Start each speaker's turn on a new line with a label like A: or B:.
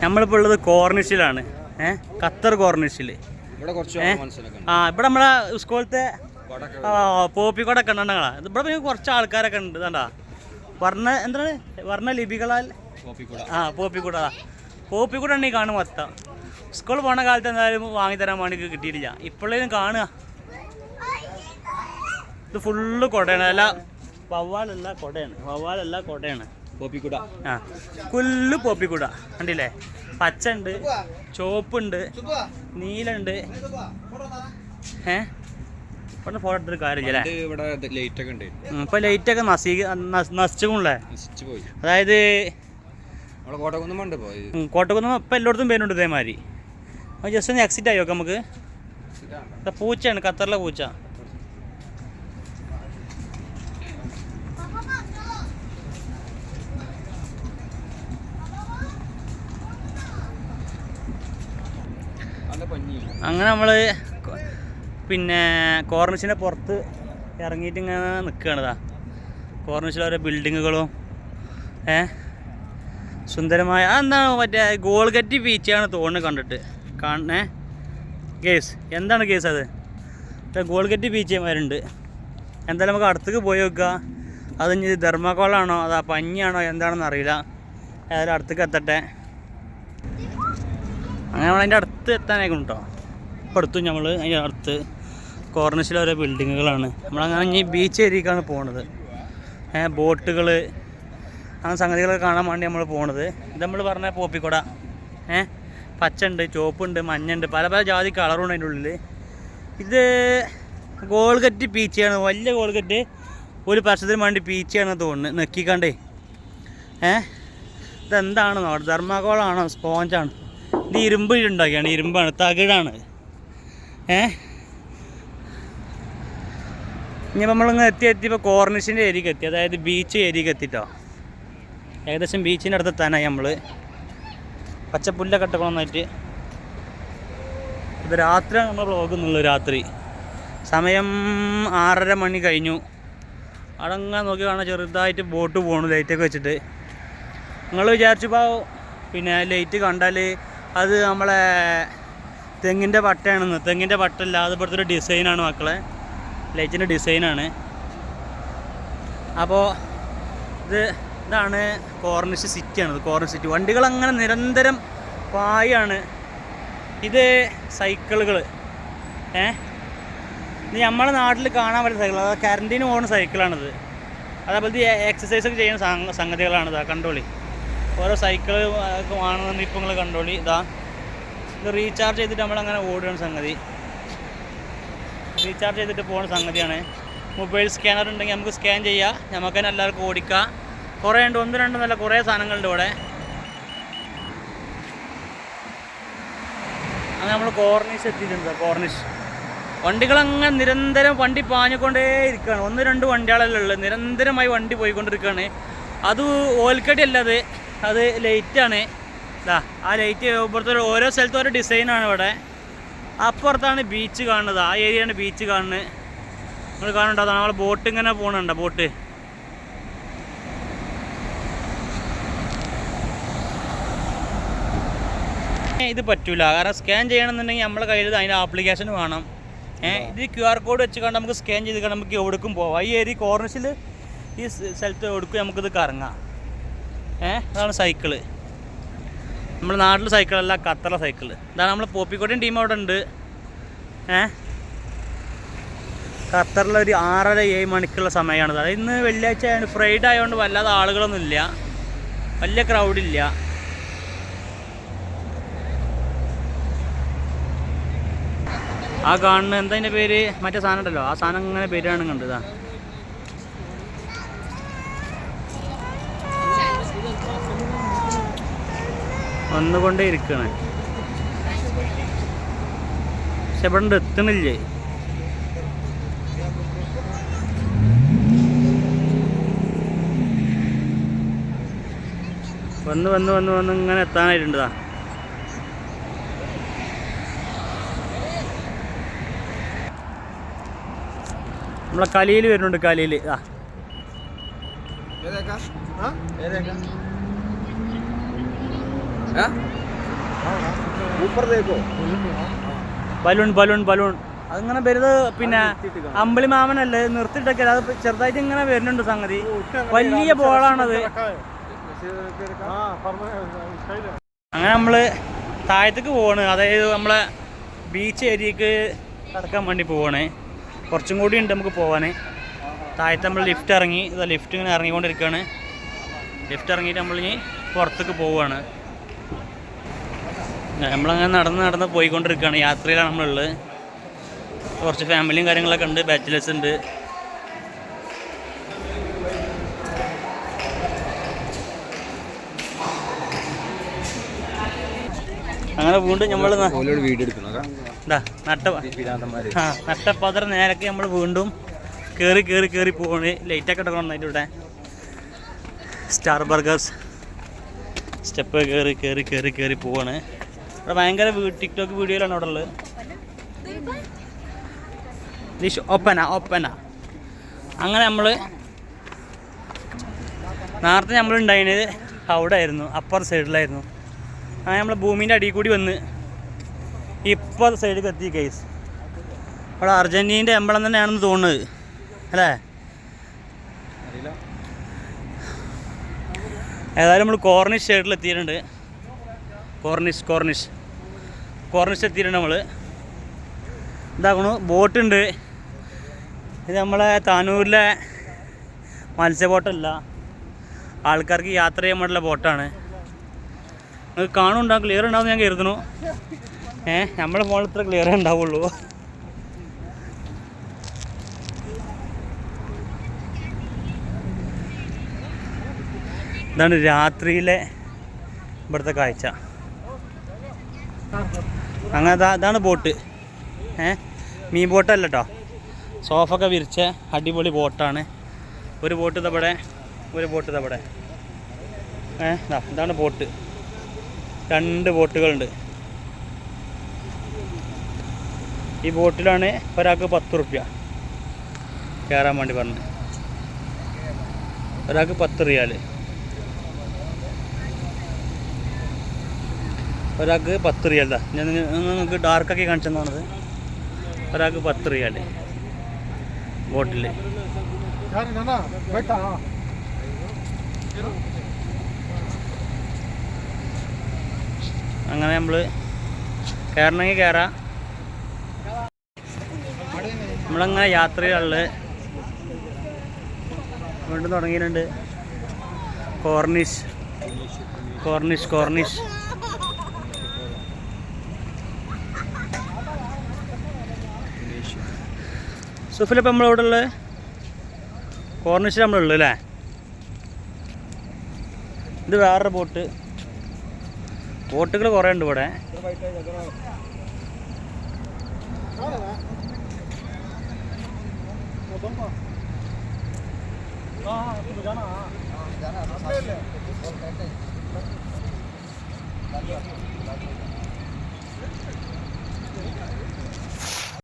A: നമ്മളിപ്പോൾ ഉള്ളത് കോർണിഷിലാണ്. ഖത്തർ കോർണിഷിൽ. ഇവിടെ നമ്മളെ സ്കൂളത്തെ പോപ്പിക്കോടൊക്കെ ഉണ്ടെന്നാ. ഇവിടെ പിന്നെ കുറച്ച് ആൾക്കാരൊക്കെ ഉണ്ട്. ഇതാണ്ടാ എന്താണ് വർണ്ണ ലിപികളാൽ പോപ്പിക്കൂട. പോപ്പിക്കൂട ഉണ്ട് ഈ കാണും മൊത്തം. സ്കൂൾ പോണ കാലത്ത് എന്തായാലും വാങ്ങിത്തരാൻ വേണ്ടി കിട്ടിയിട്ടില്ല. ഇപ്പോഴേലും കാണുക. ഇത് ഫുള്ള് കൊടയാണ്. അല്ല വവ്വാലല്ല കൊടയാണ്.
B: പോപ്പിക്കൂട.
A: ഫുള്ള് പോപ്പിക്കൂട കണ്ടില്ലേ? പച്ച ഉണ്ട്, ചുവപ്പുണ്ട്, നീലുണ്ട്. ഇവിടെ ഫോട്ടോ എടുത്തൊരു കാര്യമില്ല. ഇപ്പൊ ലൈറ്റൊക്കെ നശിച്ചുകൊണ്ടേ. അതായത് കോട്ടക്കുന്നും ഇപ്പം എല്ലായിടത്തും പേരുണ്ട് ഇതേമാതിരി. ജസ്റ്റ് ഒന്ന് എക്സിറ്റ് ആയി നോക്കാം നമുക്ക്. പൂച്ചയാണ്, ഖത്തറിലെ പൂച്ച. അങ്ങനെ നമ്മൾ പിന്നെ കോർണിഷിൻ്റെ പുറത്ത് ഇറങ്ങിയിട്ട് ഇങ്ങനെ നിൽക്കുകയാണിതാ. കോർണിഷിൽ ഓരോ ബിൽഡിങ്ങുകളും സുന്ദരമായ എന്താണ് മറ്റേ ഗോൾഗറ്റ് ബീച്ചാണ് തോന്നുന്നത് കണ്ടിട്ട്. കേസ് എന്താണ് കേസ്? അത് ഗോൾഗറ്റ് ബീച്ചുമാരുണ്ട്. എന്തായാലും നമുക്ക് അടുത്തേക്ക് പോയി നോക്കുക. അത് ഇനി ധർമ്മക്കോളാണോ അതാ പഞ്ഞിയാണോ എന്താണെന്ന് അറിയില്ല. ഏതായാലും അടുത്തേക്ക് എത്തട്ടെ. അങ്ങനെ നമ്മൾ അതിൻ്റെ അടുത്ത് എത്താനായിരിക്കും കേട്ടോ. ഇപ്പോൾ അടുത്തു നമ്മൾ അതിൻ്റെ അടുത്ത് കോർണിഷിലെ ഓരോ ബിൽഡിങ്ങുകളാണ്. നമ്മളങ്ങനെ ഇനി ബീച്ച് ഏരിയക്കാണ് പോകുന്നത്. ബോട്ടുകൾ അങ്ങനെ സംഗതികളൊക്കെ കാണാൻ വേണ്ടി നമ്മൾ പോകുന്നത്. ഇത് നമ്മൾ പറഞ്ഞ പോപ്പിക്കുട. പച്ചുണ്ട്, ചുവപ്പുണ്ട്, മഞ്ഞുണ്ട്, പല പല ജാതി കളറുണ്ട് അതിൻ്റെ ഉള്ളിൽ. ഇത് ഗോൾഗറ്റ് പീച്ചയാണ്. വലിയ ഗോൾഗറ്റ് ഒരു വർഷത്തിന് വേണ്ടി പീച്ചയാണ് തോന്നുന്നത്. നെക്കിക്കണ്ടേ. ഇതെന്താണെന്നോ ധർമാകോളാണോ സ്പോഞ്ചാണ്? ഇത് ഇരുമ്പ് ഉണ്ടാക്കിയാണ്. ഇരുമ്പാണ്, തകിടാണ്. ഇനി നമ്മളിങ്ങനെ എത്തിയപ്പോൾ കോർണിഷിൻ്റെ ഏരിയക്ക് എത്തി. അതായത് ബീച്ച് ഏരിയക്ക് എത്തിട്ടോ. ഏകദേശം ബീച്ചിൻ്റെ അടുത്ത് എത്താനായി നമ്മൾ. പച്ചപ്പുല്ലൊക്കെ ഇട്ടൊന്നായിട്ട്. ഇത് രാത്രിയാണ് നമ്മൾ വ്ളോഗ് എന്നുള്ളത്. രാത്രി സമയം 6:30 മണി കഴിഞ്ഞു. അവിടെ അങ്ങനെ നോക്കി കാണാൻ ചെറുതായിട്ട് ബോട്ട് പോകണു ലൈറ്റൊക്കെ വെച്ചിട്ട്. നിങ്ങൾ വിചാരിച്ചപ്പോൾ പിന്നെ ലൈറ്റ് കണ്ടാൽ അത് നമ്മളെ തെങ്ങിൻ്റെ പട്ടയാണെന്ന്. തെങ്ങിൻ്റെ പട്ടല്ല, അത് ഇപ്പോഴത്തെ ഒരു ഡിസൈനാണ് മക്കളെ. ലൈറ്റിൻ്റെ ഡിസൈനാണ്. അപ്പോൾ ഇതാണ് കോർണിഷ് സിറ്റിയാണ്. Corniche city. വണ്ടികളങ്ങനെ നിരന്തരം പായാണ്. ഇത് സൈക്കിളുകൾ. ഇത് നമ്മളെ നാട്ടിൽ കാണാൻ പറ്റുന്ന സൈക്കിൾ. അതായത് കറണ്ടിന് പോകുന്ന സൈക്കിളാണിത്. അതേപോലത്തെ എക്സസൈസൊക്കെ ചെയ്യുന്ന സംഗതികളാണിത്. കണ്ടോളി. ഓരോ സൈക്കിൾ ഒക്കെ വേണമെന്ന് ഇപ്പോൾ നിങ്ങൾ കണ്ടോളി. ഇത് റീചാർജ് ചെയ്തിട്ട് നമ്മളങ്ങനെ ഓടുകയാണ് സംഗതി. റീചാർജ് ചെയ്തിട്ട് പോകുന്ന സംഗതിയാണ്. മൊബൈൽ സ്കാനർ ഉണ്ടെങ്കിൽ നമുക്ക് സ്കാൻ ചെയ്യാം. നമുക്ക് തന്നെ എല്ലാവർക്കും ഓടിക്കാം. കുറേ ഉണ്ട്, 1-2 നല്ല കുറേ സാധനങ്ങളുണ്ട് ഇവിടെ. അങ്ങനെ നമ്മൾ കോർണിഷ് എത്തിയിട്ടുണ്ട്. കോർണിഷ് വണ്ടികളങ്ങനെ നിരന്തരം വണ്ടി പാഞ്ഞുകൊണ്ടേ ഇരിക്കുകയാണ്. 1-2 വണ്ടികളല്ലേ ഉള്ളത്. നിരന്തരമായി വണ്ടി പോയിക്കൊണ്ടിരിക്കുകയാണ്. അത് ഓൽക്കടി അല്ല, അത് ലൈറ്റാണ്. ആ ലൈറ്റ് ഇവിടുത്തെ ഓരോ സ്ഥലത്തും ഓരോ ഡിസൈനാണ് ഇവിടെ. അപ്പുറത്താണ് ബീച്ച് കാണുന്നത്. ആ ഏരിയയാണ് ബീച്ച് കാണുന്നത്. നിങ്ങൾ കാണുന്നുണ്ടോ? അതാണ് നമ്മൾ ബോട്ട് ഇങ്ങനെ പോകണുണ്ടോ? ബോട്ട് ഇത് പറ്റൂല. കാരണം സ്കാൻ ചെയ്യണമെന്നുണ്ടെങ്കിൽ നമ്മളെ കയ്യിൽ അതിൻ്റെ ആപ്ലിക്കേഷൻ വേണം. ഇത് QR കോഡ് വെച്ച് കണ്ട് നമുക്ക് സ്കാൻ ചെയ്ത് കണ്ട് നമുക്ക് എവിടേക്കും പോവാം. ഈ ഏരിയ കോർണിഷിൽ ഈ സ്ഥലത്ത് എവിടേക്കും നമുക്കിത് കറങ്ങാം. അതാണ് സൈക്കിള്. നമ്മുടെ നാട്ടിലെ സൈക്കിളല്ല, ഖത്തറിലെ സൈക്കിള്. ഇതാണ് നമ്മൾ പോപ്പിക്കോട്ടയും ടീം അവിടെ ഉണ്ട്. ഖത്തറിലൊരു 6:30-7 മണിക്കുള്ള സമയമാണിത്. അതായത് ഇന്ന് വെള്ളിയാഴ്ച ആയതുകൊണ്ട് ഫ്രൈഡേ ആയതുകൊണ്ട് വല്ലാതെ ആളുകളൊന്നുമില്ല, വലിയ ക്രൗഡില്ല. ആ കാണുന്ന എന്താ അതിൻ്റെ പേര്? മറ്റേ സാധനം ഉണ്ടല്ലോ, ആ സാധനം ഇങ്ങനെ പേരാണ് കണ്ടതാ. വന്നുകൊണ്ടേ ഇരിക്കണേ. പക്ഷെ ഇവിടെ എത്തണില്ലേ. വന്ന് വന്ന് വന്ന് വന്ന് ഇങ്ങനെ എത്താനായിട്ടുണ്ടതാ. നമ്മളെ കലിയിൽ വരുന്നുണ്ട്. കലിയിൽ ബലൂൺ ബലൂൺ ബലൂൺ അതിങ്ങനെ വരുന്നത് പിന്നെ അമ്പിളി മാമനല്ലേ നിർത്തിയിട്ടൊക്കെ അത് ചെറുതായിട്ട് ഇങ്ങനെ വരുന്നുണ്ട് സംഗതി. വലിയ ബോളാണത്. അങ്ങനെ നമ്മൾ താഴത്തേക്ക് പോവാണ്, അതായത് നമ്മളെ ബീച്ച് ഏരിയക്ക് കടക്കാൻ വേണ്ടി പോവാണ്. കുറച്ചും കൂടി ഉണ്ട് നമുക്ക് പോവാൻ. താഴത്ത് നമ്മൾ ലിഫ്റ്റ് ഇറങ്ങി, ഇതാ ലിഫ്റ്റ് ഇങ്ങനെ ഇറങ്ങിക്കൊണ്ടിരിക്കുകയാണ്. ലിഫ്റ്റ് ഇറങ്ങിയിട്ട് നമ്മളിനി പുറത്തേക്ക് പോവുകയാണ്. നമ്മളങ്ങനെ നടന്ന് പോയിക്കൊണ്ടിരിക്കുകയാണ്. യാത്രയിലാണ് നമ്മളുള്ളത്. കുറച്ച് ഫാമിലിയും കാര്യങ്ങളൊക്കെ ഉണ്ട്, ബാച്ചിലേഴ്സ് ഉണ്ട്. അങ്ങനെ വീണ്ടും നമ്മൾ നട്ടപ്പാത്രം നേരൊക്കെ നമ്മൾ വീണ്ടും കയറി പോവാണ്. ലൈറ്റൊക്കെ ഇട്ടൊക്കെ നന്നായിട്ട് ഇവിടെ സ്റ്റാർ ബർഗേഴ്സ് സ്റ്റെപ്പ് കയറി പോവാണ്. ഇവിടെ ഭയങ്കര ടിക്ടോക്ക് വീഡിയോയിലാണ് അവിടെ ഉള്ളത്. ഒപ്പന അങ്ങനെ നമ്മൾ നേരത്തെ നമ്മളുണ്ടായിരുന്നത് അവിടെ ആയിരുന്നു, അപ്പർ സൈഡിലായിരുന്നു. അങ്ങനെ നമ്മൾ ഭൂമിൻ്റെ അടിയിൽ കൂടി വന്ന് ഇപ്പോൾ സൈഡിൽ എത്തി കേസ്. അവിടെ അർജൻറ്റീനയുടെ എംബ്ലം തന്നെയാണെന്ന് തോന്നുന്നത് അല്ലേ? ഏതായാലും നമ്മൾ കോർണിഷ് സൈഡിൽ എത്തിയിട്ടുണ്ട്. കോർണിഷ് എത്തിയിട്ടുണ്ട്. നമ്മൾ ഇതാക്കണു, ബോട്ടുണ്ട്. ഇത് നമ്മളെ താനൂരിലെ മത്സ്യബോട്ടല്ല, ആൾക്കാർക്ക് യാത്ര ചെയ്യാൻ വേണ്ടിയുള്ള ബോട്ടാണ്. നിങ്ങൾക്ക് കാണുന്നുണ്ടാവും, ക്ലിയർ ഉണ്ടാവും ഞാൻ കരുതുന്നു. നമ്മുടെ ഫോണിൽ ഇത്ര ക്ലിയറേ ഉണ്ടാവുള്ളൂ. ഇതാണ് രാത്രിയിലെ ഇവിടുത്തെ കാഴ്ച. അങ്ങനെ ഇതാണ് ബോട്ട്. മീൻ ബോട്ടല്ല കേട്ടോ, സോഫൊക്കെ വിരിച്ച അടിപൊളി ബോട്ടാണ്. ഒരു ബോട്ട് ഇതവിടെ, ഒരു ബോട്ട് ഇതവിടെ. ഇതാണ് ബോട്ട്. 2 ബോട്ടുകളുണ്ട്. ഈ ബോട്ടിലാണ് ഒരാൾക്ക് 10 റുപ്യ കയറാൻ വേണ്ടി പറഞ്ഞത്. ഒരാൾക്ക് 10 റിയാൽ, ഒരാൾക്ക് 10 റിയാൽ. ഞാൻ നിങ്ങൾക്ക് ഡാർക്കാക്കി കാണിച്ചെന്നാണത്. ഒരാൾക്ക് 10 റിയാൽ ബോട്ടിൽ. അങ്ങനെ നമ്മൾ കയറണമെങ്കിൽ കയറാം. നമ്മളങ്ങനെ യാത്രകളിൽ വീണ്ടും തുടങ്ങിയിട്ടുണ്ട്. കോർണിഷ് സുഫിലിപ്പം നമ്മളിവിടെ ഉള്ളത് കോർണിഷിൽ നമ്മളുള്ളൂ അല്ലേ? ഇത് വേറൊരു ബോട്ടുകൾ കുറേ ഉണ്ട് ഇവിടെ.